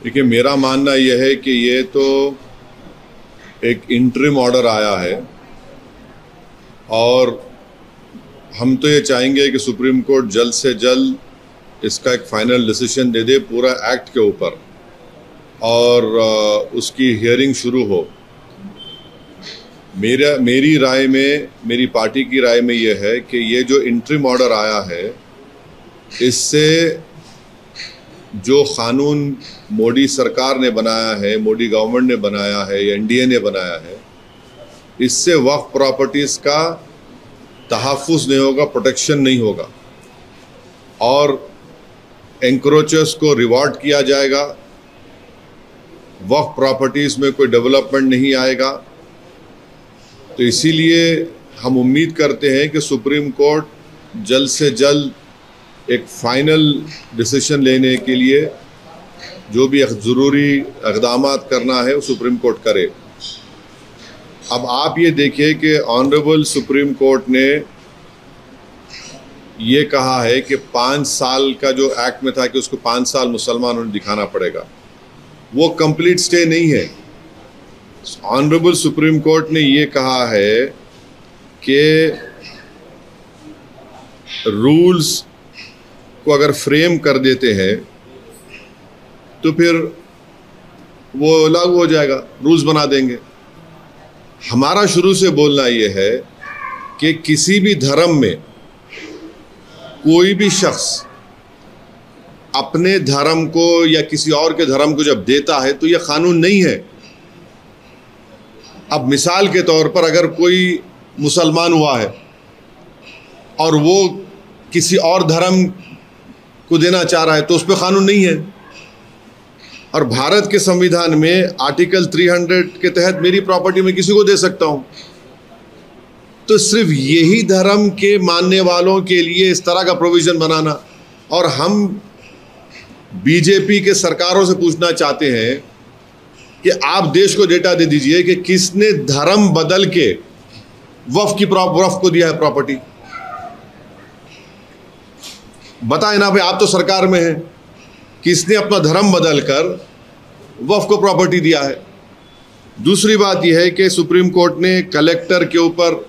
देखिए, मेरा मानना यह है कि ये तो एक इंटरिम ऑर्डर आया है और हम तो ये चाहेंगे कि सुप्रीम कोर्ट जल्द से जल्द इसका एक फाइनल डिसीजन दे दे पूरा एक्ट के ऊपर और उसकी हियरिंग शुरू हो। मेरी राय में, मेरी पार्टी की राय में यह है कि ये जो इंटरिम ऑर्डर आया है, इससे जो कानून मोदी सरकार ने बनाया है, मोदी गवर्नमेंट ने बनाया है या एनडीए ने बनाया है, इससे वक्फ प्रॉपर्टीज़ का तहफ़्फ़ुज़ नहीं होगा, प्रोटेक्शन नहीं होगा और एंक्रोचर्स को रिवॉर्ड किया जाएगा। वक्फ प्रॉपर्टीज़ में कोई डेवलपमेंट नहीं आएगा। तो इसीलिए हम उम्मीद करते हैं कि सुप्रीम कोर्ट जल्द से जल्द एक फाइनल डिसीजन लेने के लिए जो भी ज़रूरी इक़दाम करना है वो सुप्रीम कोर्ट करे। अब आप ये देखिए कि ऑनरेबल सुप्रीम कोर्ट ने ये कहा है कि 5 साल का जो एक्ट में था कि उसको 5 साल मुसलमानों ने दिखाना पड़ेगा, वो कंप्लीट स्टे नहीं है। ऑनरेबल सुप्रीम कोर्ट ने ये कहा है कि रूल्स को अगर फ्रेम कर देते हैं तो फिर वो लागू हो जाएगा, रूल्स बना देंगे। हमारा शुरू से बोलना ये है कि किसी भी धर्म में कोई भी शख्स अपने धर्म को या किसी और के धर्म को जब देता है तो ये कानून नहीं है। अब मिसाल के तौर पर अगर कोई मुसलमान हुआ है और वो किसी और धर्म को देना चाह रहा है तो उस पर कानून नहीं है। और भारत के संविधान में आर्टिकल 300 के तहत मेरी प्रॉपर्टी में किसी को दे सकता हूं। तो सिर्फ यही धर्म के मानने वालों के लिए इस तरह का प्रोविजन बनाना, और हम बीजेपी के सरकारों से पूछना चाहते हैं कि आप देश को डेटा दे दीजिए कि किसने धर्म बदल के वक्फ को दिया है प्रॉपर्टी। बताए ना भाई, आप तो सरकार में हैं, किसने अपना धर्म बदलकर वक्फ को प्रॉपर्टी दिया है। दूसरी बात यह है कि सुप्रीम कोर्ट ने कलेक्टर के ऊपर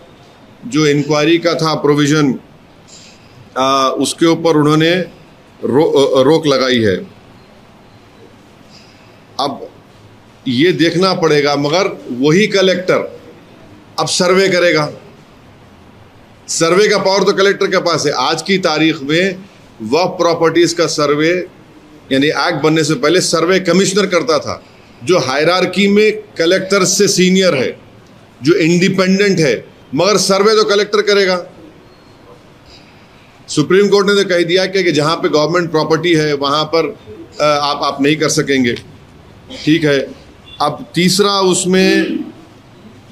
जो इंक्वायरी का था प्रोविज़न, उसके ऊपर उन्होंने रोक लगाई है। अब ये देखना पड़ेगा, मगर वही कलेक्टर अब सर्वे करेगा। सर्वे का पावर तो कलेक्टर के पास है। आज की तारीख में वक्फ प्रॉपर्टीज़ का सर्वे यानी एक्ट बनने से पहले सर्वे कमिश्नर करता था, जो हायरार्की में कलेक्टर से सीनियर है, जो इंडिपेंडेंट है, मगर सर्वे तो कलेक्टर करेगा। सुप्रीम कोर्ट ने तो कह दिया कि जहां पे गवर्नमेंट प्रॉपर्टी है वहां पर आप नहीं कर सकेंगे। ठीक है। अब तीसरा उसमें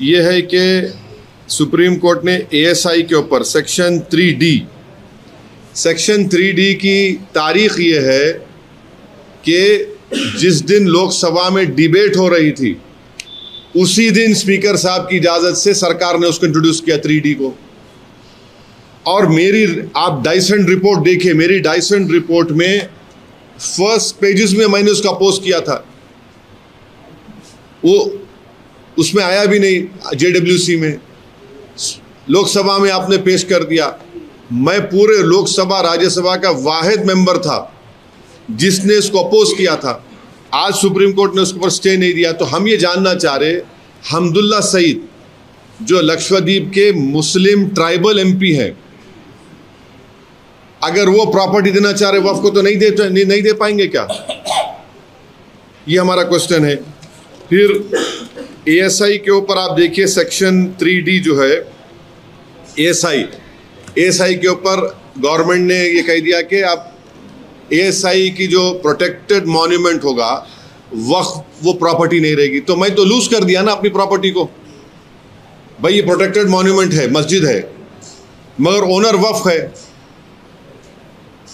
यह है कि सुप्रीम कोर्ट ने एएसआई के ऊपर सेक्शन 3D की तारीख ये है कि जिस दिन लोकसभा में डिबेट हो रही थी उसी दिन स्पीकर साहब की इजाज़त से सरकार ने उसको इंट्रोड्यूस किया 3D को। और आप डाइसेंट रिपोर्ट देखिए, मेरी डाइसेंट रिपोर्ट में फर्स्ट पेजेस में मैंने उसका पोस्ट किया था, वो उसमें आया भी नहीं। जेडब्ल्यूसी में लोकसभा में आपने पेश कर दिया। मैं पूरे लोकसभा राज्यसभा का वाहिद मेंबर था जिसने इसको अपोज किया था। आज सुप्रीम कोर्ट ने उसके ऊपर स्टे नहीं दिया। तो हम ये जानना चाह रहे, हमदुल्ला सईद जो लक्षद्वीप के मुस्लिम ट्राइबल एमपी हैं, अगर वो प्रॉपर्टी देना चाह रहे वक्फ को तो नहीं दे पाएंगे क्या? ये हमारा क्वेश्चन है। फिर एएसआई के ऊपर आप देखिए सेक्शन 3D जो है, एएसआई के ऊपर गवर्नमेंट ने ये कह दिया कि आप एएसआई की जो प्रोटेक्टेड मॉन्यूमेंट होगा वक्फ वो प्रॉपर्टी नहीं रहेगी। तो मैं तो लूज कर दिया ना अपनी प्रॉपर्टी को। भाई ये प्रोटेक्टेड मॉन्यूमेंट है, मस्जिद है, मगर ओनर वक्फ है।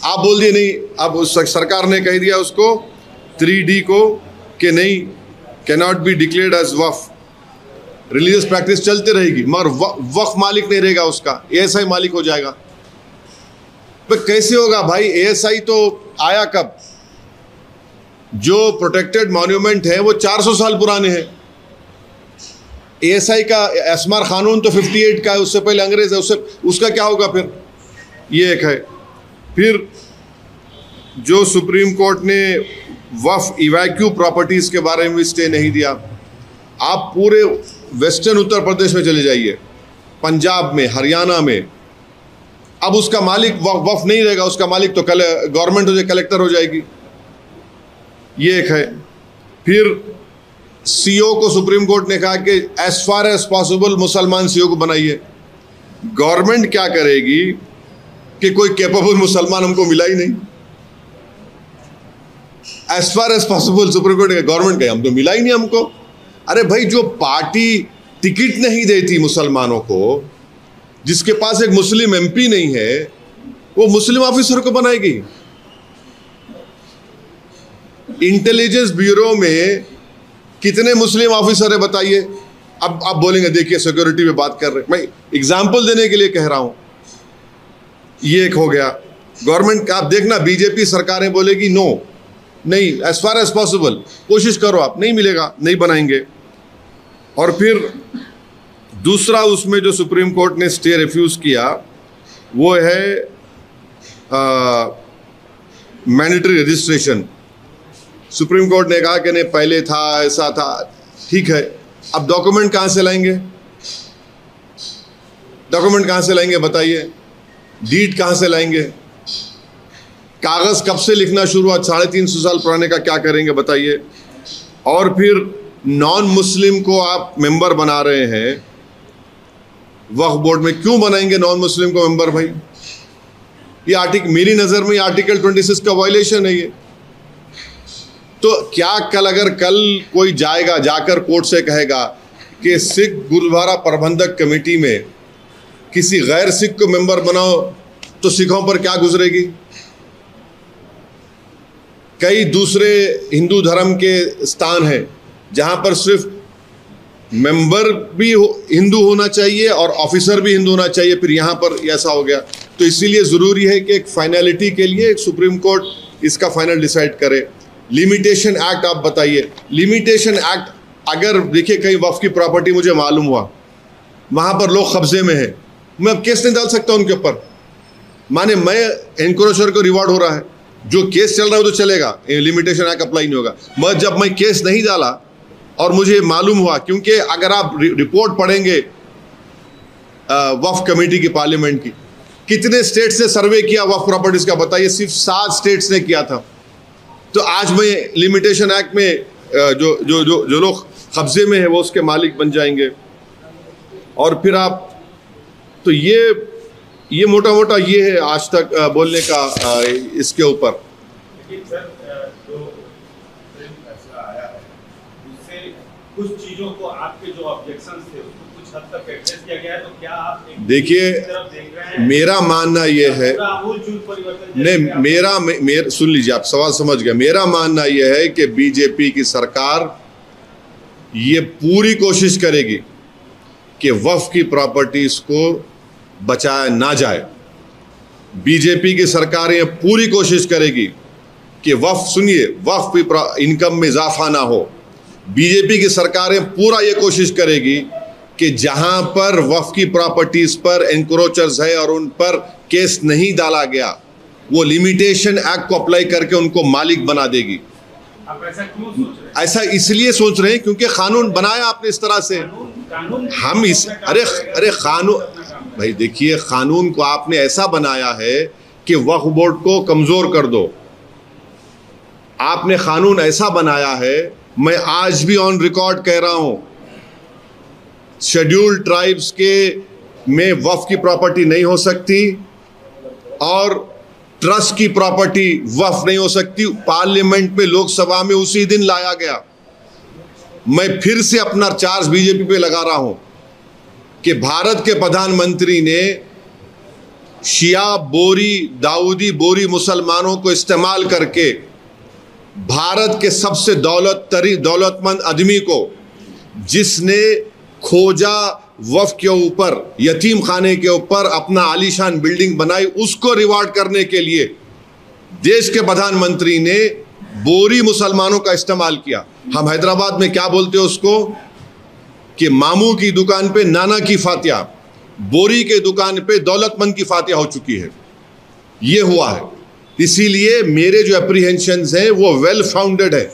आप बोल दिए नहीं। अब सरकार ने कह दिया उसको 3D को कि नहीं, cannot be declared as waqf. Religious practice चलते रहेगी मगर वक्फ मालिक नहीं रहेगा, उसका एएसआई मालिक हो जाएगा। तो कैसे होगा भाई? एएसआई तो आया कब? जो प्रोटेक्टेड मॉन्यूमेंट है वो 400 साल पुराने हैं। ASI का एस्मार कानून तो 58 का है, उससे पहले अंग्रेज है, उसका क्या होगा फिर? ये एक है। फिर जो सुप्रीम कोर्ट ने वफ इवैक्यू प्रॉपर्टीज के बारे में भी स्टे नहीं दिया। आप पूरे वेस्टर्न उत्तर प्रदेश में चले जाइए, पंजाब में, हरियाणा में, अब उसका मालिक वफ नहीं रहेगा, उसका मालिक तो गवर्नमेंट हो जाए, कलेक्टर हो जाएगी। ये एक है। फिर CO को सुप्रीम कोर्ट ने कहा कि एज फार एज पॉसिबल मुसलमान CO को बनाइए। गवर्नमेंट क्या करेगी कि कोई कैपेबल मुसलमान हमको मिला ही नहीं। As far as possible Supreme Court government का हम तो मिला ही नहीं हमको। अरे भाई, जो पार्टी टिकट नहीं देती मुसलमानों को, जिसके पास एक मुस्लिम MP नहीं है, वो मुस्लिम ऑफिसर को बनाएगी। इंटेलिजेंस ब्यूरो में कितने मुस्लिम ऑफिसर है बताइए? अब आप बोलेंगे देखिए सिक्योरिटी पे बात कर रहे हैं, मैं एग्जाम्पल देने के लिए कह रहा हूं। ये एक हो गया। गवर्नमेंट का आप देखना, बीजेपी सरकारें बोलेगी नो, नहीं, एज फार एज पॉसिबल कोशिश करो, आप नहीं मिलेगा, नहीं बनाएंगे। और फिर दूसरा उसमें जो सुप्रीम कोर्ट ने स्टे रिफ्यूज किया वो है मैंडेटरी रजिस्ट्रेशन। सुप्रीम कोर्ट ने कहा कि नहीं, पहले था, ऐसा था, ठीक है, अब डॉक्यूमेंट कहाँ से लाएंगे? डॉक्यूमेंट कहाँ से लाएंगे बताइए? डीड कहाँ से लाएंगे? कागज़ कब से लिखना शुरू हुआ? 350 साल पुराने का क्या करेंगे बताइए? और फिर नॉन मुस्लिम को आप मेंबर बना रहे हैं वक्फ बोर्ड में, क्यों बनाएंगे नॉन मुस्लिम को मेंबर भाई? ये आर्टिकल, मेरी नज़र में आर्टिकल 26 का वायलेशन है ये। तो क्या कल कोई जाकर कोर्ट से कहेगा कि सिख गुरुद्वारा प्रबंधक कमेटी में किसी गैर सिख को मेंबर बनाओ, तो सिखों पर क्या गुजरेगी? कई दूसरे हिंदू धर्म के स्थान हैं जहां पर सिर्फ मेंबर भी हिंदू होना चाहिए और ऑफिसर भी हिंदू होना चाहिए, फिर यहां पर ऐसा हो गया। तो इसीलिए ज़रूरी है कि एक फाइनलिटी के लिए एक सुप्रीम कोर्ट इसका फाइनल डिसाइड करे। लिमिटेशन एक्ट आप बताइए, लिमिटेशन एक्ट अगर देखिए कहीं वक्फ की प्रॉपर्टी मुझे मालूम हुआ वहां पर लोग कब्जे में है, मैं अब केस नहीं डाल सकता उनके ऊपर। माने मैं एनक्रोचर को रिवॉर्ड हो रहा है, जो केस चल रहा है वो तो चलेगा, लिमिटेशन एक्ट अप्लाई नहीं होगा। जब मैं केस नहीं डाला और मुझे मालूम हुआ, क्योंकि अगर आप रिपोर्ट पढ़ेंगे वक्फ कमेटी की, पार्लियामेंट की, कितने स्टेट्स ने सर्वे किया वक्फ प्रॉपर्टीज का बताइए? सिर्फ 7 स्टेट्स ने किया था। तो आज मैं लिमिटेशन एक्ट में जो लोग कब्जे में है वो उसके मालिक बन जाएंगे। और फिर आप, तो ये मोटा मोटा ये है आज तक बोलने का इसके ऊपर। लेकिन सर, जो फैसला आया है उससे कुछ चीजों को, आपके जो ऑब्जेक्शंस थे उसको कुछ हद तक एड्रेस किया गया है, तो क्या आप देखिए, मेरा मानना ये है, नहीं, मेरा सुन लीजिए, आप सवाल समझ गए। मेरा मानना यह है कि बीजेपी की सरकार ये पूरी कोशिश करेगी कि वक्फ की प्रॉपर्टीज को बचाया ना जाए। बीजेपी की सरकार ये पूरी कोशिश करेगी कि वक्फ, सुनिए, वक्फ की इनकम में इजाफा ना हो। बीजेपी की सरकारें पूरा ये कोशिश करेगी कि जहां पर वक्फ की प्रॉपर्टीज पर एनक्रोचर्स है और उन पर केस नहीं डाला गया, वो लिमिटेशन एक्ट को अप्लाई करके उनको मालिक बना देगी। आप ऐसा क्यों सोच रहे हैं? ऐसा इसलिए सोच रहे हैं क्योंकि कानून बनाया आपने इस तरह से। हम इस अरे कानून, भाई देखिए, कानून को आपने ऐसा बनाया है कि वक्फ बोर्ड को कमजोर कर दो। आपने कानून ऐसा बनाया है, मैं आज भी ऑन रिकॉर्ड कह रहा हूं, शेड्यूल्ड ट्राइब्स के में वक्फ की प्रॉपर्टी नहीं हो सकती और ट्रस्ट की प्रॉपर्टी वक्फ नहीं हो सकती। पार्लियामेंट में, लोकसभा में उसी दिन लाया गया। मैं फिर से अपना चार्ज बीजेपी पे लगा रहा हूं कि भारत के प्रधानमंत्री ने शिया बोरी, दाऊदी बोरी मुसलमानों को इस्तेमाल करके भारत के सबसे दौलतमंद आदमी को, जिसने खोजा वक्फ के ऊपर, यतीम खाने के ऊपर अपना आलीशान बिल्डिंग बनाई, उसको रिवार्ड करने के लिए देश के प्रधानमंत्री ने बोरी मुसलमानों का इस्तेमाल किया। हम हैदराबाद में क्या बोलते हैं उसको, कि मामू की दुकान पे नाना की फातिया, बोरी के दुकान पे दौलतमंद की फातिया हो चुकी है। ये हुआ है। इसीलिए मेरे जो एप्रीहेंशंस हैं वो वेल फाउंडेड है।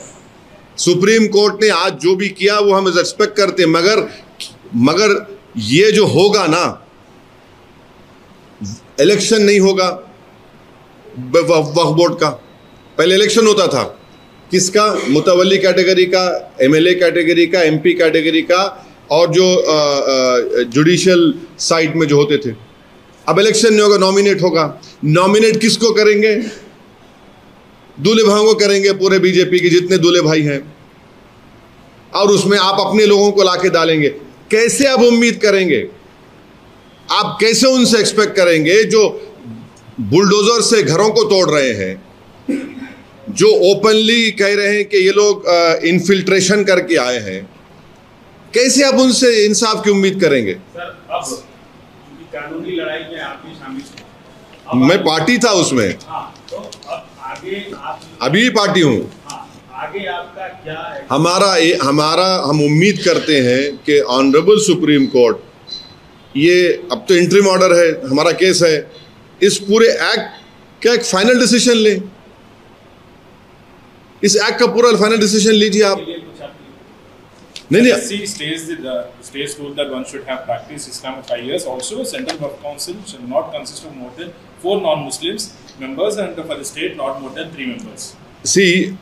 सुप्रीम कोर्ट ने आज जो भी किया वो हम रिस्पेक्ट करते हैं, मगर ये जो होगा ना, इलेक्शन नहीं होगा वक्फ बोर्ड का। पहले इलेक्शन होता था किसका, मुतवल्ली कैटेगरी का, एमएलए कैटेगरी का, एमपी कैटेगरी का, और जो जुडिशियल साइड में जो होते थे। अब इलेक्शन नहीं होगा, नॉमिनेट होगा। नॉमिनेट किसको करेंगे? दूल्हे भाइयों को करेंगे, पूरे बीजेपी के जितने दूल्हे भाई हैं, और उसमें आप अपने लोगों को लाके डालेंगे। कैसे आप उम्मीद करेंगे, आप कैसे उनसे एक्सपेक्ट करेंगे जो बुलडोजर से घरों को तोड़ रहे हैं, जो ओपनली कह रहे हैं कि ये लोग इन्फिल्ट्रेशन करके आए हैं, कैसे आप उनसे इंसाफ की उम्मीद करेंगे? सर, अब क्योंकि कानूनी लड़ाई में आप भी शामिल हैं, मैं पार्टी था उसमें। हाँ, तो अब आगे आप अभी पार्टी हूं। हाँ, आगे आपका क्या है? हम उम्मीद करते हैं कि ऑनरेबल सुप्रीम कोर्ट, ये अब तो इंटरिम ऑर्डर है, हमारा केस है, इस पूरे एक्ट का एक फाइनल डिसीजन ले। इस एक्ट का पूरा फाइनल डिसीजन लीजिए आप। नहीं, states rule that one should have practiced Islam for 5 years. Also, Central Work Council should not consist of more than 4 non-Muslims members, and for the state, not more than 3 members. See,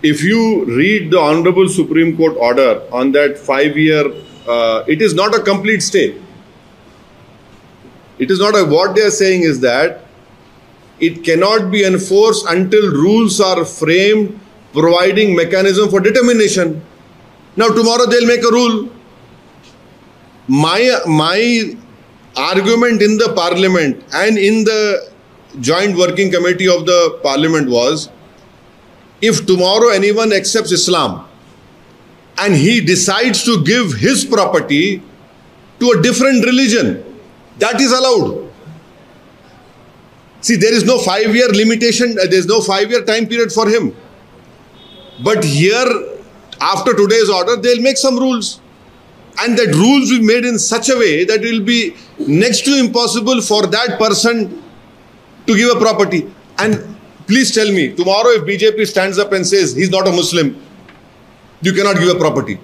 if you read the Honorable Supreme Court order on that 5-year, it is not a complete stay. It is not what they are saying is that it cannot be enforced until rules are framed providing mechanism for determination. Now tomorrow they'll make a rule. My argument in the parliament and in the joint working committee of the parliament was, if tomorrow anyone accepts Islam and he decides to give his property to a different religion, that is allowed. See, there is no 5-year limitation, there is no 5-year time period for him. But here, after today's order, they'll make some rules. And that rules will be made in such a way that it will be next to impossible for that person to give a property. And please tell me, tomorrow if BJP stands up and says he's not a Muslim, you cannot give a property,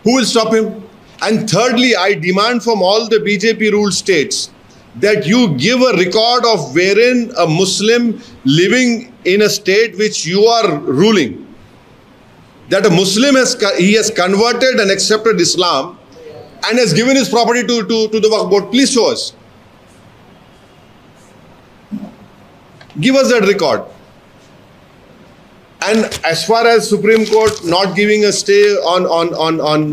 who will stop him? And thirdly, I demand from all the BJP ruled states that you give a record of wherein a Muslim living in a state which you are ruling, that a Muslim has converted and accepted Islam and has given his property to the Waqf board. Please show us. Give us that record. And as far as Supreme Court not giving a stay on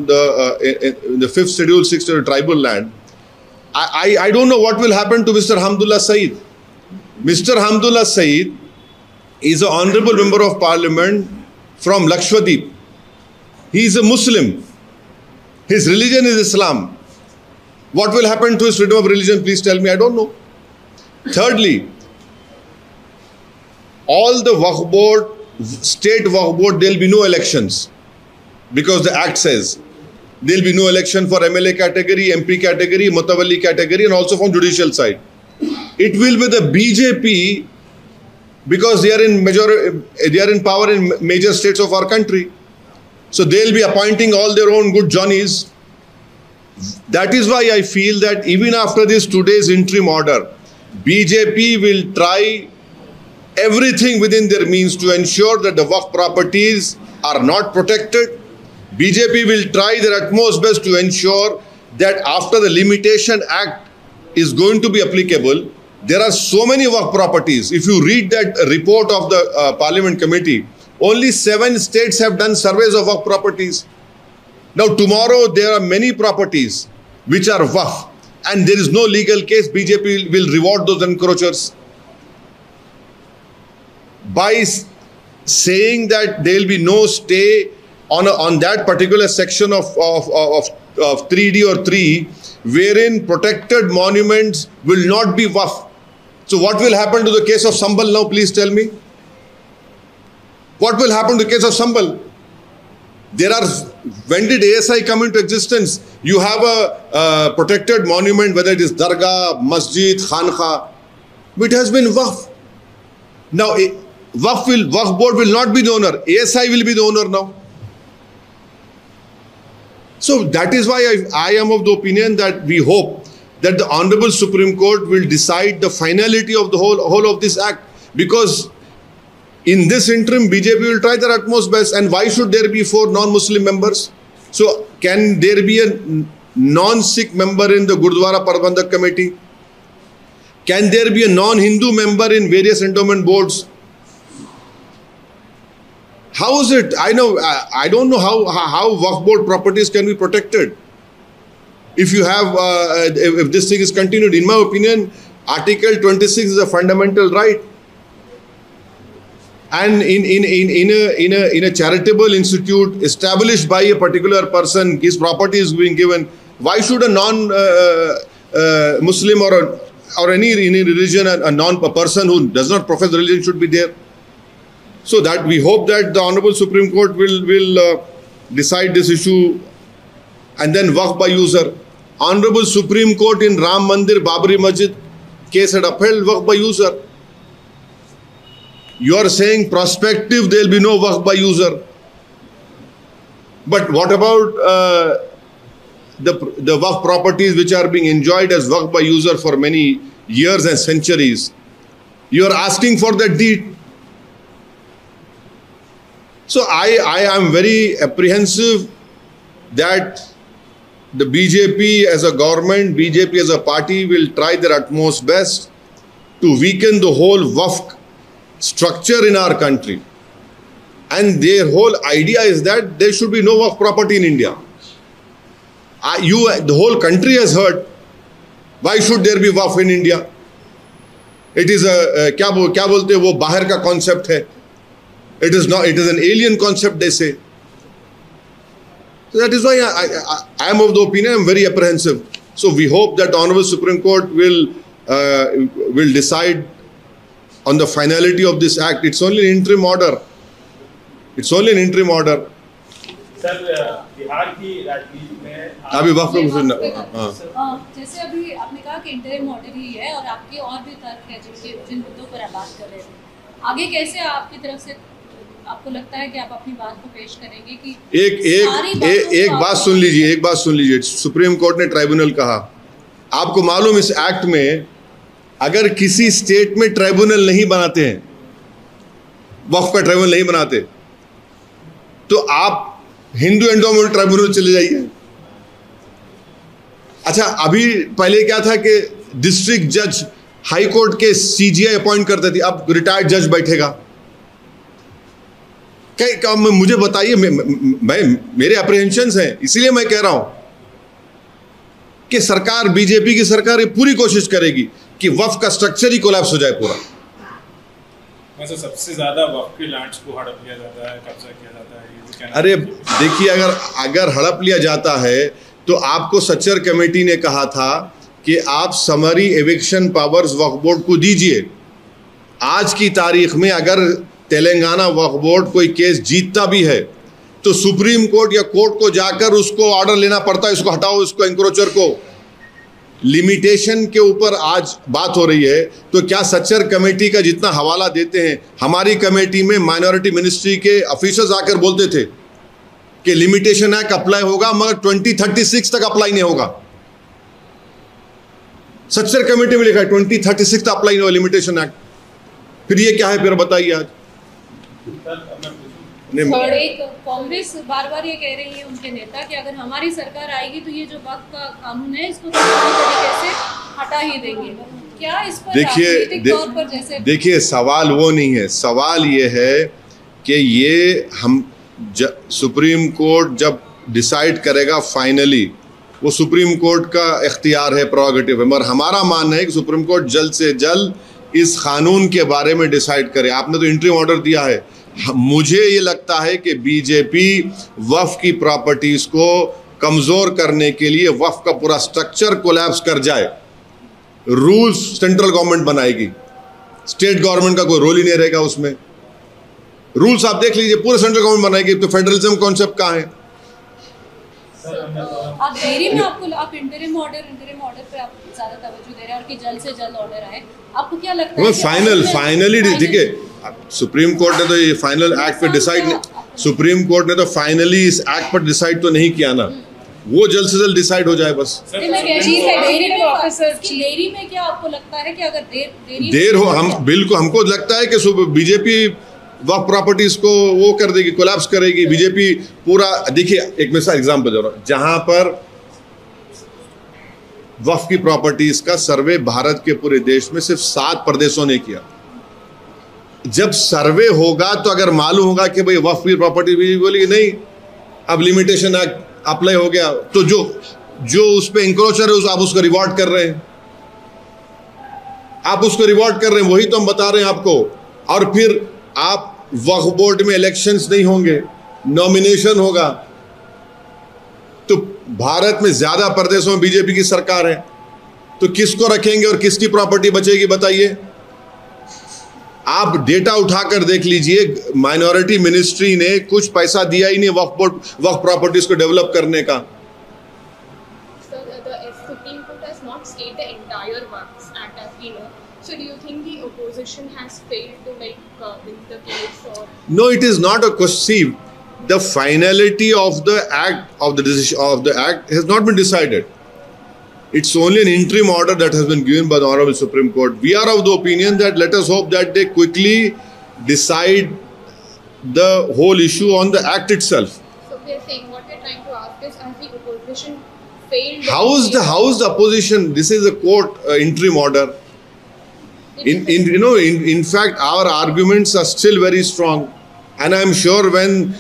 the 5th Schedule 6 to the tribal land, I don't know what will happen to Mr. Hamdullah Saeed. Mr. Hamdullah Saeed is an honorable member of parliament from Lakshadweep. He is a Muslim. His religion is Islam. What will happen to his freedom of religion? Please tell me. I don't know. Thirdly, all the Waqf board, state Waqf board, there will be no elections because the act says there will be no election for MLA category, MP category, Mutawalli category, and also from judicial side. It will be the BJP because they are in power in major states of our country. So they'll be appointing all their own good Johnnies. That is why I feel that even after this today's interim order, BJP will try everything within their means to ensure that the Waqf properties are not protected. BJP will try their utmost best to ensure that after the Limitation Act is going to be applicable, there are so many Waqf properties. If you read that report of the Parliament Committee, only 7 states have done surveys of Waqf properties. Now tomorrow there are many properties which are Waqf and there is no legal case. BJP will reward those encroachers by saying that there will be no stay on that particular section of 3D or 3 wherein protected monuments will not be Waqf. So what will happen to the case of Sambhal now? Please tell me. What will happen to the case of Sambal? When did ASI come into existence? You have a protected monument, whether it is Dargah, Masjid, Khanqa. It has been Waqf. Now, Waqf board will not be the owner. ASI will be the owner now. So that is why I am of the opinion that we hope that the Honorable Supreme Court will decide the finality of the whole of this act, because in this interim BJP will try their utmost best. And why should there be 4 non-Muslim members? So can there be a non-Sikh member in the Gurdwara Prabandhak Committee? Can there be a non-Hindu member in various endowment boards? How is it? I don't know how Waqf board properties can be protected. If you have, if this thing is continued, in my opinion, Article 26 is a fundamental right. And in a charitable institute established by a particular person, his property is being given. Why should a non-Muslim or any religion, a person who does not profess religion should be there? So that we hope that the Honorable Supreme Court will decide this issue. And then Waqf by user. Honorable Supreme Court in Ram Mandir, Babri Masjid case had upheld Waqf by user. You are saying prospective there will be no Waqf by user. But what about the Waqf properties which are being enjoyed as Waqf by user for many years and centuries? You are asking for that deed. So I am very apprehensive that the BJP as a government, BJP as a party will try their utmost best to weaken the whole Waqf structure in our country. And their whole idea is that there should be no Waqf property in India. The whole country has heard, why should there be Waqf in India? It is a, क्या बोलते हैं वो बाहर का concept है. It is not. It is an alien concept, they say. So that is why I am of the opinion, I am very apprehensive. So we hope that the Honorable Supreme Court will decide on the finality of this act. It's only an interim order. It's only an interim order. Sir Bihar की राजनीति में अभी वक्त जैसे अभी आपने कहा कि इंटरिम ऑर्डर ही है और आपके और भी तर्क है जिन मुद्दों पर आप बात कर रहे थे, आगे कैसे आपकी तरफ से आपको लगता है कि आप अपनी बात को पेश करेंगे कि एक बात सुन लीजिए सुप्रीम कोर्ट ने ट्राइब्यूनल कहा, आपको मालूम इस एक्ट में अगर किसी स्टेट में ट्राइब्यूनल नहीं बनाते हैं, वक्फ का ट्राइब्यूनल नहीं बनाते, तो आप हिंदू एंडोमेंट ट्राइब्यूनल चले जाइए। अच्छा, अभी पहले क्या था कि डिस्ट्रिक्ट जज हाई कोर्ट के सीजीआई अपॉइंट करते थे, अब रिटायर्ड जज बैठेगा। क्या मुझे बताइए, मेरे अप्रीहेंशंस हैं, इसीलिए मैं कह रहा हूं कि सरकार, बीजेपी की सरकार ये पूरी कोशिश करेगी कि वक्फ का स्ट्रक्चर ही कोलैप्स हो जाए पूरा। वैसे सबसे ज्यादा वक्फ के लैंड्स को हड़प लिया जाता है, कब्जा किया जाता है। अरे देखिए, अगर हड़प लिया जाता है तो आपको सच्चर कमेटी ने कहा था कि आप समरी एविक्शन पावर्स वक्फ बोर्ड को दीजिए। आज की तारीख में अगर तेलंगाना वक्फ बोर्ड कोई केस जीतता भी है तो सुप्रीम कोर्ट या कोर्ट को जाकर उसको ऑर्डर लेना पड़ता है, इसको हटाओ, इसको एंक्रोचर को। लिमिटेशन के ऊपर आज बात हो रही है, तो क्या सच्चर कमेटी का जितना हवाला देते हैं, हमारी कमेटी में माइनॉरिटी मिनिस्ट्री के ऑफिसर्स आकर बोलते थे कि लिमिटेशन एक्ट अप्लाई होगा मगर 2036 तक अप्लाई नहीं होगा। सच्चर कमेटी में लिखा है 2036 तक अप्लाई नहीं होगा लिमिटेशन एक्ट। फिर ये क्या है, फिर बताइए आज। कांग्रेस बार बार ये कह रही है उनके नेता कि अगर हमारी सरकार आएगी तो ये जो वक्त का कानून है इसको पूरी तरीके से हटा ही देंगे। क्या इस पर राजनीतिक तौर पर जैसे देखिए, सवाल वो नहीं है, सवाल ये है कि ये हम सुप्रीम कोर्ट जब डिसाइड करेगा फाइनली, वो सुप्रीम कोर्ट का इख्तियार है, प्रोगेटिव है, मगर हमारा मानना है कि सुप्रीम कोर्ट जल्द से जल्द इस कानून के बारे में डिसाइड करे। आपने तो इंटरिम ऑर्डर दिया है, मुझे ये लगता है कि बीजेपी वक्फ की प्रॉपर्टीज को कमजोर करने के लिए वक्फ का पूरा स्ट्रक्चर कोलैप्स कर जाए, रूल्स सेंट्रल गवर्नमेंट बनाएगी, स्टेट गवर्नमेंट का कोई रोल ही नहीं रहेगा उसमें। रूल्स आप देख लीजिए, पूरे सेंट्रल गवर्नमेंट बनाएगी, तो फेडरलिज्म कॉन्सेप्ट कहाँ है? आप देरी में आप इंटरिम ऑर्डर पे आप ज्यादा तवज्जो दे रहे हैं और कि जल्द से जल्द ऑर्डर आए, आपको क्या लगता है? फाइनली देखिए, सुप्रीम कोर्ट ने तो ये फाइनल एक्ट पे डिसाइड, सुप्रीम कोर्ट ने तो फाइनली इस एक्ट पर डिसाइड तो नहीं किया ना, वो जल्द से जल्द डिसाइड हो जाए बस। देरी में क्या आपको लगता है कि अगर देर हो, हम बिल्कुल, हमको लगता है कि बीजेपी वक्फ प्रॉपर्टीज को वो कर देगी, कोलैप्स करेगी बीजेपी पूरा। देखिए एक मिसाल एग्जांपल दे रहा हूं, जहां पर वक्फ की प्रॉपर्टीज का सर्वे भारत के पूरे देश में सिर्फ 7 प्रदेशों ने किया। जब सर्वे होगा तो अगर मालूम होगा कि भाई वक्फ की प्रॉपर्टी भी बोली नहीं, अब लिमिटेशन एक्ट अप्लाई हो गया, तो जो उस पे इंक्रोचर है आप उसको रिवॉर्ड कर रहे हैं, आप उसको रिवॉर्ड कर रहे हैं, वही तो हम बता रहे हैं आपको। और फिर आप वक्फ बोर्ड में इलेक्शंस नहीं होंगे, नॉमिनेशन होगा, तो भारत में ज्यादा प्रदेशों में बीजेपी की सरकार है, तो किसको रखेंगे और किसकी प्रॉपर्टी बचेगी बताइए? आप डेटा उठाकर देख लीजिए, माइनॉरिटी मिनिस्ट्री ने कुछ पैसा दिया ही नहीं वक्फ प्रॉपर्टीज को डेवलप करने का। Supreme Court has not stayed the entire Waqf Act as we know. So do you think the opposition has failed to make the case, or? No, it is not a question. The finality of the act, of the decision of the act, has not been decided. It's only an interim order that has been given by the Honorable Supreme Court. We are of the opinion that let us hope that they quickly decide the whole issue on the act itself. So we are saying, what we are trying to ask is, as the opposition failed. How is the opposition? This is a court interim order. In fact, our arguments are still very strong, and I am sure when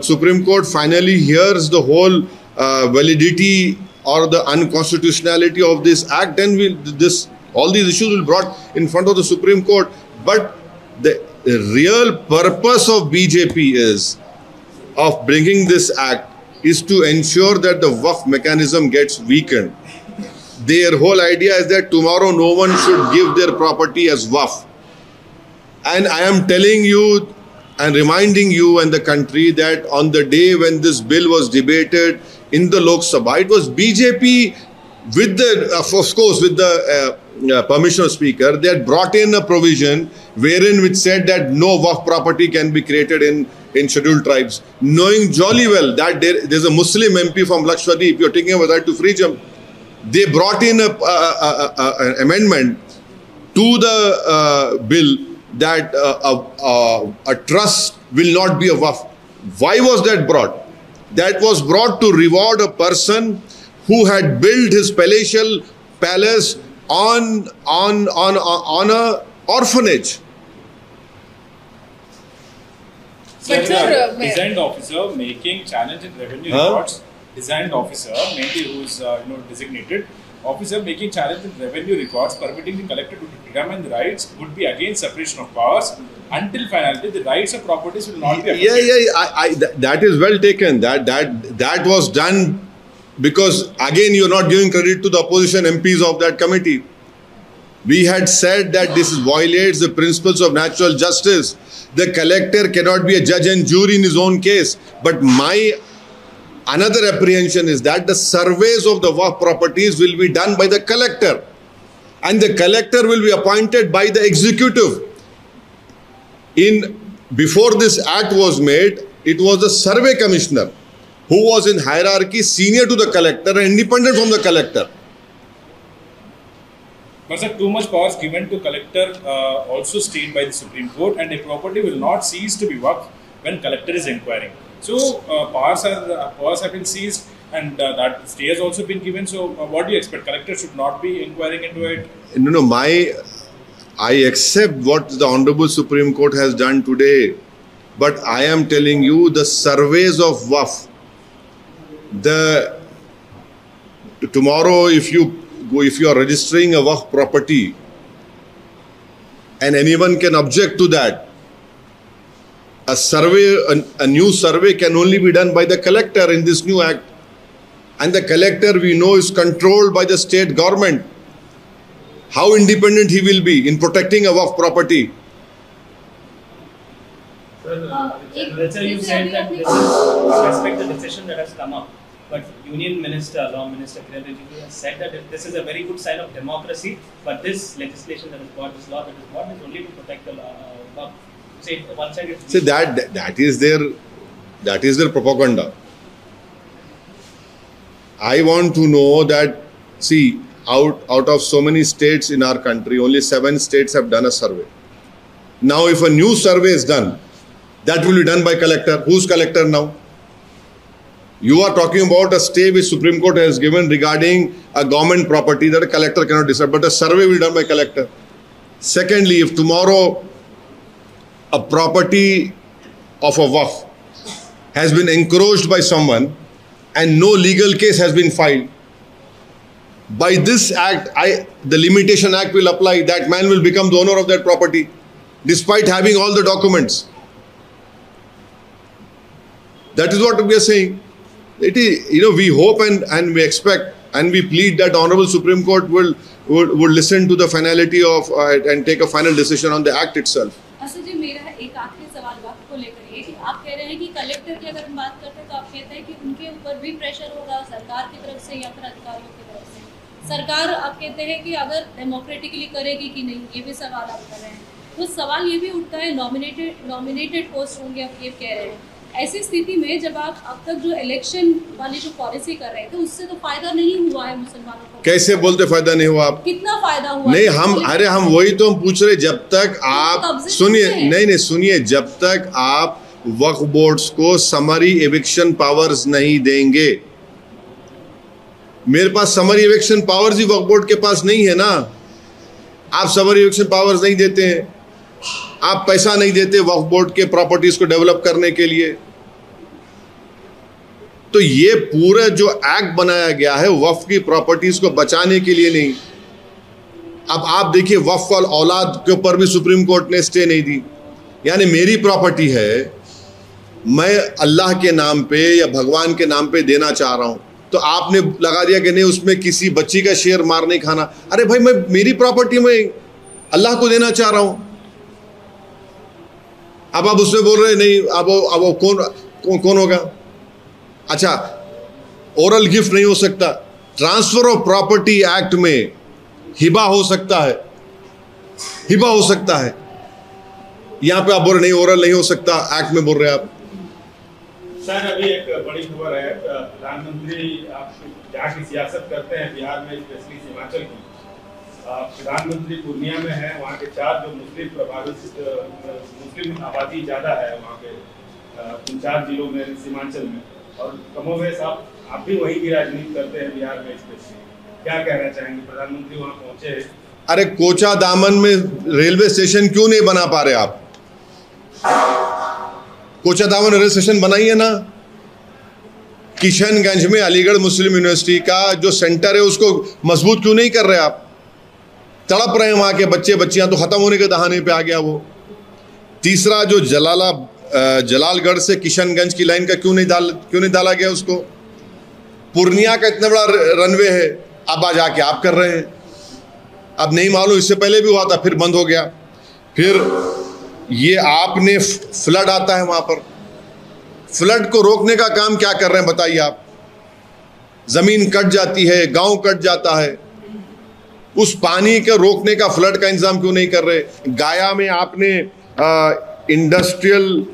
Supreme Court finally hears the whole validity or the unconstitutionality of this act, then all these issues will be brought in front of the Supreme Court. But the real purpose of BJP of bringing this act is to ensure that the Waqf mechanism gets weakened. Their whole idea is that tomorrow no one should give their property as Waqf. And I am telling you and reminding you and the country that on the day when this bill was debated in the Lok Sabha, it was BJP with the, of course, with the permission of Speaker, they had brought in a provision wherein which said that no Waqf property can be created in scheduled tribes, knowing jolly well that there's a Muslim MP from Lakshadweep, you're taking a right to freedom. They brought in an amendment to the bill that a trust will not be a Waqf. Why was that brought? That was brought to reward a person who had built his palatial palace on a orphanage. But sir, designed officer making challenge in revenue records. Designed officer, mainly who is designated officer making challenge in revenue records, permitting the collector to determine the rights would be against separation of powers. Until finality, the rights of properties will not be affected. That is well taken. That was done because again you are not giving credit to the opposition MPs of that committee. We had said that this violates the principles of natural justice. The collector cannot be a judge and jury in his own case. But my another apprehension is that the surveys of the Waqf properties will be done by the collector, and the collector will be appointed by the executive. Before this act was made, it was the survey commissioner who was in hierarchy senior to the collector and independent from the collector. But sir, too much powers given to collector also stayed by the Supreme Court, and a property will not cease to be Waqf when collector is inquiring. So powers have been seized, and that stay has also been given. So what do you expect? Collector should not be inquiring into it? No, I accept what the Honorable Supreme Court has done today, but I am telling you the surveys of Waqf, tomorrow if you are registering a Waqf property and anyone can object to that, a new survey can only be done by the collector in this new act, and the collector we know is controlled by the state government. How independent he will be in protecting a Waqf property? Sir, you said that this is respect the decision that has come up, but Union Minister, Law Minister Kiren Rijiju has said that this is a very good sign of democracy, but this legislation that is brought, this law that is brought, is only to protect the law. Say one side. See that is their propaganda. I want to know that, see, out of so many states in our country, only 7 states have done a survey. Now, if a new survey is done, that will be done by collector. Who's collector now? You are talking about a stay which Supreme Court has given regarding a government property that a collector cannot decide, but a survey will be done by collector. Secondly, if tomorrow a property of a waqf has been encroached by someone and no legal case has been filed, by this act, the Limitation Act will apply. That man will become the owner of that property, despite having all the documents. That is what we are saying. It is, we hope and we expect and we plead that the Honorable Supreme Court will listen to the finality of and take a final decision on the act itself. Asad जी, मेरा एक आखिरी सवाल वक्त को लेकर ये कि आप कह रहे हैं कि कलेक्टर की अगर हम बात करते हैं तो आप कहते हैं कि उनके ऊपर भी प्रेशर होगा सरकार की तरफ से या फिर अधिकारियों की तरफ से। सरकार आप कहते हैं कि अगर डेमोक्रेटिकली करेगी कि नहीं, ये भी सवाल आप कर रहे हैं। तो सवाल ये भी उठता है, नॉमिनेटेड पोस्ट होंगे, आप ये कह रहे हैं। ऐसी स्थिति में जब आप अब तक जो इलेक्शन वाली जो पॉलिसी कर रहे थे उससे तो फायदा नहीं हुआ है मुसलमानों को। कैसे बोलते फायदा नहीं हुआ? आप कितना फायदा हुआ? नहीं, हम वही तो हम पूछ रहे। जब तक आप सुनिए, जब तक आप वक्फ बोर्ड्स को समरी एविक्शन पावर्स नहीं देंगे, मेरे पास समरी एविक्शन पावर्स ही वक्फ बोर्ड के पास नहीं है ना। आप समरी एविक्शन पावर्स नहीं देते हैं, आप पैसा नहीं देते वक्फ बोर्ड के प्रॉपर्टीज को डेवलप करने के लिए, तो ये पूरा जो एक्ट बनाया गया है वक्फ की प्रॉपर्टीज को बचाने के लिए नहीं। अब आप देखिए, वक्फ और औलाद के ऊपर भी सुप्रीम कोर्ट ने स्टे नहीं दी। यानी मेरी प्रॉपर्टी है, मैं अल्लाह के नाम पे या भगवान के नाम पे देना चाह रहा हूं, तो आपने लगा दिया कि नहीं, उसमें किसी बच्ची का शेयर मार नहीं खाना। अरे भाई, मैं मेरी प्रॉपर्टी में अल्लाह को देना चाह रहा हूं। अब आप उसमें बोल रहे नहीं, अब कौन होगा? अच्छा, ओरल गिफ्ट नहीं हो सकता। ट्रांसफर ऑफ प्रॉपर्टी एक्ट में हिबा हो सकता है, हिबा हो सकता है। यहां पे आप बोल रहे नहीं, ओरल नहीं हो सकता, एक्ट में बोल रहे आप। सर, अभी एक बड़ी खबर है, प्रधानमंत्री आप जहाँ की सियासत करते हैं बिहार में, स्पेशली सीमांचल की, प्रधानमंत्री पूर्णिया में है। वहाँ के 4 जो मुस्लिम प्रभावित मुस्लिम आबादी ज़्यादा है वहाँ पे 4 जिलों में सीमांचल में, और कमोवेश आप भी वहीं की राजनीति करते हैं बिहार में स्पेशली, क्या कहना चाहेंगे? प्रधानमंत्री वहाँ पहुँचे हैं। अरे, कोचा दामन में रेलवे स्टेशन क्यों नहीं बना पा रहे आप? कोचा दामन रेलवे स्टेशन बनाइए ना। किशनगंज में अलीगढ़ मुस्लिम यूनिवर्सिटी का जो सेंटर है उसको मजबूत क्यों नहीं कर रहे आप? तड़प रहे हैं वहां के बच्चे बच्चियां, तो खत्म होने के दहाने पे आ गया वो। तीसरा, जो जलालगढ़ से किशनगंज की लाइन का क्यों नहीं डाला गया उसको? पूर्णिया का इतना बड़ा रनवे है, अब आ जाके आप कर रहे हैं। अब नहीं मालूम, इससे पहले भी हुआ था, फिर बंद हो गया। फिर ये आपने फ्लड आता है वहां पर, फ्लड को रोकने का काम क्या कर रहे हैं बताइए आप? जमीन कट जाती है, गांव कट जाता है, उस पानी को रोकने का, फ्लड का इंतजाम क्यों नहीं कर रहे? गाया में आपने इंडस्ट्रियल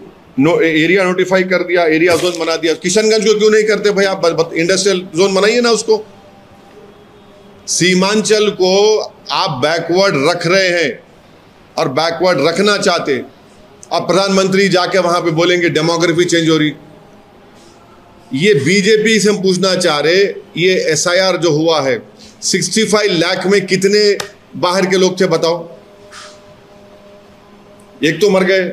एरिया नोटिफाई कर दिया, एरिया जोन बना दिया। किशनगंज को क्यों नहीं करते भाई आप? इंडस्ट्रियल जोन बनाइए ना उसको। सीमांचल को आप बैकवर्ड रख रहे हैं और बैकवर्ड रखना चाहते। अब प्रधानमंत्री जाके वहां पे बोलेंगे डेमोग्राफी चेंज हो रही। ये बीजेपी से हम पूछना चाह रहे, ये SIR जो हुआ है, 65 लाख में कितने बाहर के लोग थे बताओ? एक तो मर गए,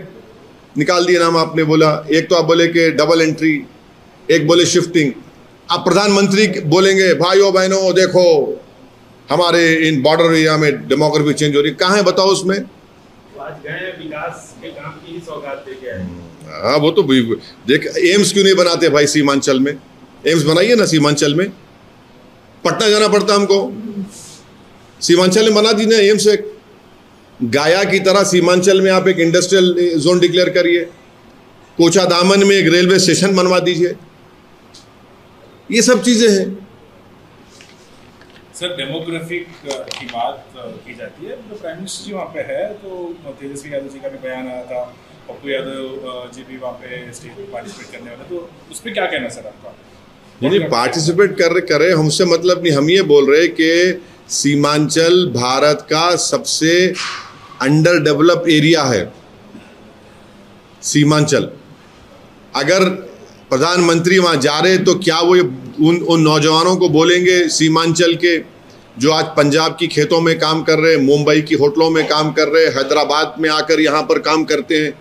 निकाल दिए नाम आपने बोला। एक तो आप बोले कि डबल एंट्री, एक बोले शिफ्टिंग। अब प्रधानमंत्री बोलेंगे भाइयों बहनों देखो हमारे इन बॉर्डर एरिया में डेमोग्राफी चेंज हो रही। कहाँ है बताओ उसमें? आज गए विकास के काम की ही सौगात दे के आए। हाँ, वो तो देख, एम्स क्यों नहीं बनाते भाई सीमांचल में? एम्स बनाइए ना सीमांचल में। पटना जाना पड़ता हमको, सीमांचल में बना दीजिए एम्स। एक गाया की तरह सीमांचल में आप एक इंडस्ट्रियल जोन डिक्लेयर करिए। कोचादामन में एक रेलवे स्टेशन बनवा दीजिए। ये सब चीजें हैं। सर डेमोग्राफिक की बात की जाती है, तो प्राइम मिनिस्टर जी वहाँ पे है, तो तेजस्वी यादव जी का भी बयान आया था, पप्पू यादव जी भी वहाँ पे स्टेज पे पार्टिसिपेट करने वाले, तो उस पर क्या कहना सर आपका? नहीं, पार्टिसिपेट करे हमसे मतलब नहीं। हम ये बोल रहे कि सीमांचल भारत का सबसे अंडर डेवलप एरिया है। सीमांचल, अगर प्रधानमंत्री वहाँ जा रहे तो क्या वो उन नौजवानों को बोलेंगे सीमांचल के, जो आज पंजाब की खेतों में काम कर रहे हैं, मुंबई की होटलों में काम कर रहे हैं, हैदराबाद में आकर यहाँ पर काम करते हैं,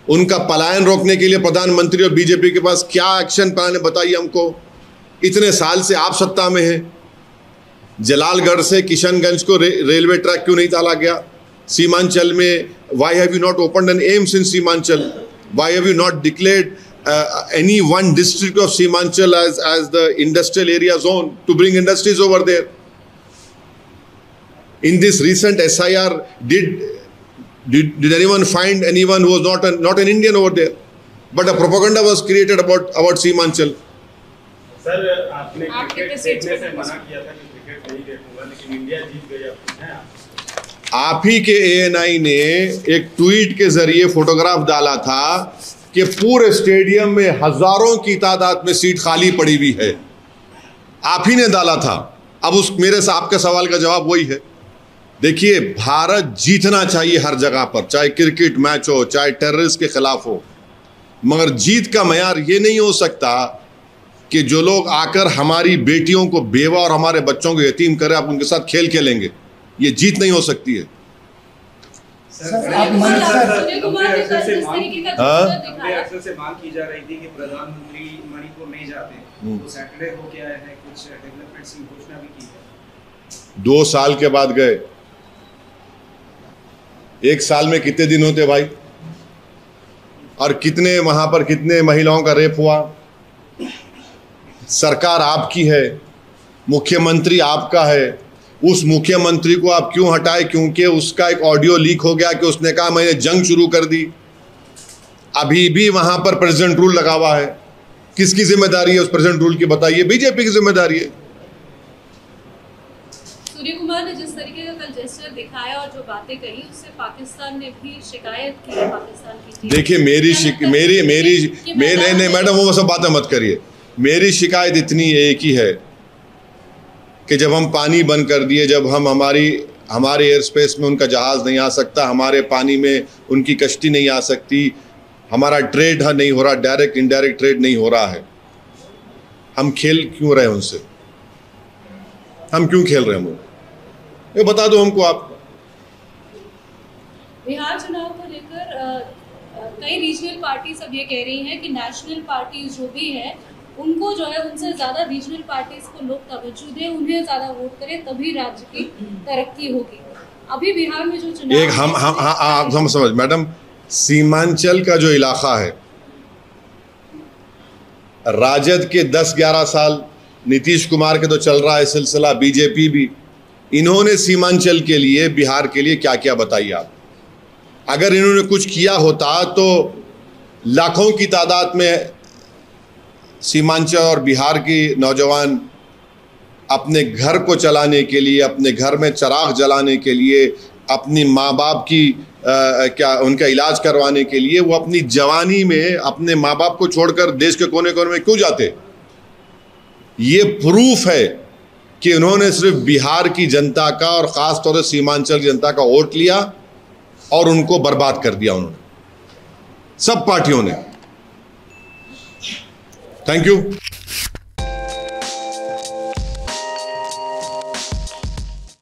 उनका पलायन रोकने के लिए प्रधानमंत्री और बीजेपी के पास क्या एक्शन प्लान है? बताइए हमको। इतने साल से आप सत्ता में हैं। जलालगढ़ से किशनगंज को रेलवे ट्रैक क्यों नहीं डाला गया? सीमांचल में why have you not opened an AIIMS in Seemanchal? Why have you not declared any one district of Seemanchal as the industrial area zone to bring industries over there? In this recent SIR, did anyone find anyone who was not an Indian over there? But a propaganda was created about Seemanchal. Sir, आपने cricket देखने से मना किया था कि cricket नहीं देखूंगा, लेकिन इंडिया जीत गई। आप ही के ANI ने एक ट्वीट के जरिए फोटोग्राफ डाला था कि पूरे स्टेडियम में हजारों की तादाद में सीट खाली पड़ी हुई है। आप ही ने डाला था। अब उस मेरे से आपके सवाल का जवाब वही है। देखिए, भारत जीतना चाहिए हर जगह पर, चाहे क्रिकेट मैच हो, चाहे टेररिस्ट के खिलाफ हो, मगर जीत का मयार ये नहीं हो सकता कि जो लोग आकर हमारी बेटियों को बेवा और हमारे बच्चों को यतीम करें, आप उनके साथ खेल खेलेंगे। ये जीत नहीं हो सकती है। अक्सर से मांग की जा रही थी कि प्रधानमंत्री मणिपुर नहीं जाते, तो सैटरडे हो गया है, कुछ डेवलपमेंट्स की घोषणा भी की है। 2 साल के बाद गए। 1 साल में कितने दिन होते भाई? और कितने वहां पर कितने महिलाओं का रेप हुआ? सरकार आपकी है, मुख्यमंत्री आपका है। उस मुख्यमंत्री को आप क्यों हटाए? क्योंकि उसका एक ऑडियो लीक हो गया कि उसने कहा मैंने जंग शुरू कर दी। अभी भी वहां पर प्रेसिडेंट रूल लगा हुआ है। किसकी जिम्मेदारी है उस प्रेसिडेंट रूल की? बताइए। बीजेपी की जिम्मेदारी है। सूर्य कुमार ने जिस तरीके का कल जेस्चर दिखाया और जो बातें कही, उससे पाकिस्तान ने भी शिकायत की है पाकिस्तान की। देखिए, नहीं मैडम, वो सब बातें मत करिए। मेरी शिकायत इतनी एक ही है कि जब हम पानी बंद कर दिए, जब हम हमारे एयर स्पेस में उनका जहाज़ नहीं आ सकता, हमारे पानी में उनकी कश्ती नहीं आ सकती, हमारा ट्रेड नहीं हो रहा, डायरेक्ट इनडायरेक्ट ट्रेड नहीं हो रहा है, हम खेल क्यों रहे उनसे? हम क्यों खेल रहे हैं? ये बता दो हमको आप। बिहार चुनाव को लेकर कई रीजनल पार्टीज अब ये कह रही हैं कि नेशनल पार्टीज जो भी है उनको जो है उनसे ज़्यादा रीजनल पार्टीज को लोग तवज्जो दें, उन्हें ज़्यादा वोट करें, तभी राज्य की तरक्की होगी। अभी बिहार में जो चुनाव एक हम समझ मैडम, सीमांचल का जो इलाका है, राजद के 10-11 साल, नीतीश कुमार के तो चल रहा है सिलसिला, बीजेपी भी, इन्होंने सीमांचल के लिए, बिहार के लिए क्या क्या बताइए आप। अगर इन्होंने कुछ किया होता तो लाखों की तादाद में सीमांचल और बिहार की नौजवान अपने घर को चलाने के लिए, अपने घर में चिराग जलाने के लिए, अपनी माँ बाप की उनका इलाज करवाने के लिए, वो अपनी जवानी में अपने माँ बाप को छोड़कर देश के कोने कोने में क्यों जाते? ये प्रूफ है कि उन्होंने सिर्फ बिहार की जनता का और ख़ास तौर से सीमांचल की जनता का वोट लिया और उनको बर्बाद कर दिया उन्होंने, सब पार्टियों ने। Thank you.